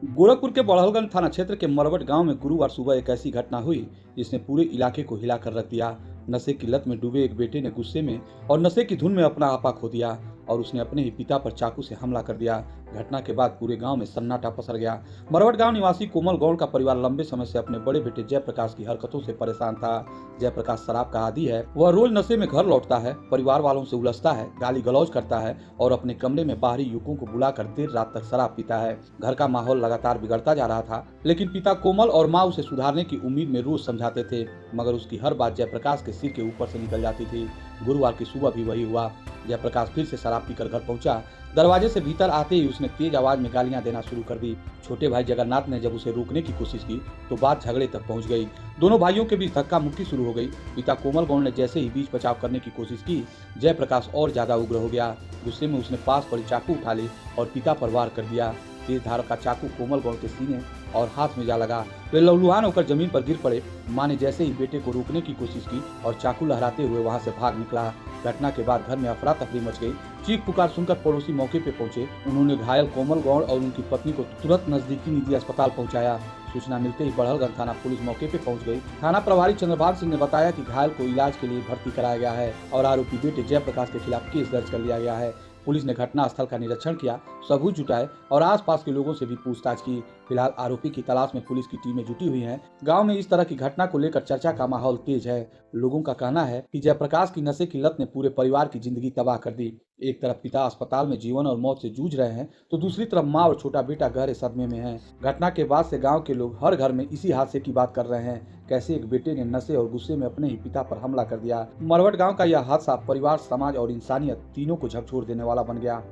गोरखपुर के बड़हलगंज थाना क्षेत्र के मरवट गांव में गुरुवार सुबह एक ऐसी घटना हुई जिसने पूरे इलाके को हिलाकर रख दिया। नशे की लत में डूबे एक बेटे ने गुस्से में और नशे की धुन में अपना आपा खो दिया और उसने अपने ही पिता पर चाकू से हमला कर दिया। घटना के बाद पूरे गांव में सन्नाटा पसर गया। मरवट गांव निवासी कोमल गौड़ का परिवार लंबे समय से अपने बड़े बेटे जयप्रकाश की हरकतों से परेशान था। जयप्रकाश शराब का आदी है। वह रोज नशे में घर लौटता है, परिवार वालों से उलझता है, गाली गलौज करता है और अपने कमरे में बाहरी युवकों को बुलाकर देर रात तक शराब पीता है। घर का माहौल लगातार बिगड़ता जा रहा था, लेकिन पिता कोमल और माँ उसे सुधारने की उम्मीद में रोज समझाते थे, मगर उसकी हर बात जयप्रकाश के सिर के ऊपर से निकल जाती थी। गुरुवार की सुबह भी वही हुआ। जयप्रकाश फिर से शराब पीकर घर पहुंचा। दरवाजे से भीतर आते ही उसने तेज आवाज में गालियां देना शुरू कर दी। छोटे भाई जगन्नाथ ने जब उसे रोकने की कोशिश की तो बात झगड़े तक पहुंच गई। दोनों भाइयों के बीच धक्का मुक्की शुरू हो गई। पिता कोमल गौड़ ने जैसे ही बीच बचाव करने की कोशिश की, जयप्रकाश और ज्यादा उग्र हो गया। गुस्से में उसने पास पड़ी चाकू उठा ली और पिता पर वार कर दिया। तेज धार का चाकू कोमल गौड़ के सीने और हाथ में जा लगा। वे लहूलुहान होकर जमीन पर गिर पड़े। माँ ने जैसे ही बेटे को रोकने की कोशिश की और चाकू लहराते हुए वहां से भाग निकला। घटना के बाद घर में अफरा तफरी मच गई। चीख पुकार सुनकर पड़ोसी मौके पे पहुंचे। उन्होंने घायल कोमल गौड़ और उनकी पत्नी को तुरंत नजदीकी निजी अस्पताल पहुंचाया। सूचना मिलते ही बड़हलगंज थाना पुलिस मौके पे पहुंच गई। थाना प्रभारी चंद्रभान सिंह ने बताया कि घायल को इलाज के लिए भर्ती कराया गया है और आरोपी बेटे जयप्रकाश के खिलाफ केस दर्ज कर लिया गया है। पुलिस ने घटना स्थल का निरीक्षण किया, सबूत जुटाए और आसपास के लोगों से भी पूछताछ की। फिलहाल आरोपी की तलाश में पुलिस की टीमें जुटी हुई हैं। गांव में इस तरह की घटना को लेकर चर्चा का माहौल तेज है। लोगों का कहना है कि जयप्रकाश की नशे की लत ने पूरे परिवार की जिंदगी तबाह कर दी। एक तरफ पिता अस्पताल में जीवन और मौत से जूझ रहे हैं, तो दूसरी तरफ माँ और छोटा बेटा गहरे सदमे में है। घटना के बाद से गांव के लोग हर घर में इसी हादसे की बात कर रहे हैं। कैसे एक बेटे ने नशे और गुस्से में अपने ही पिता पर हमला कर दिया। मरवट गांव का यह हादसा परिवार, समाज और इंसानियत तीनों को झकझोर देने वाला बन गया।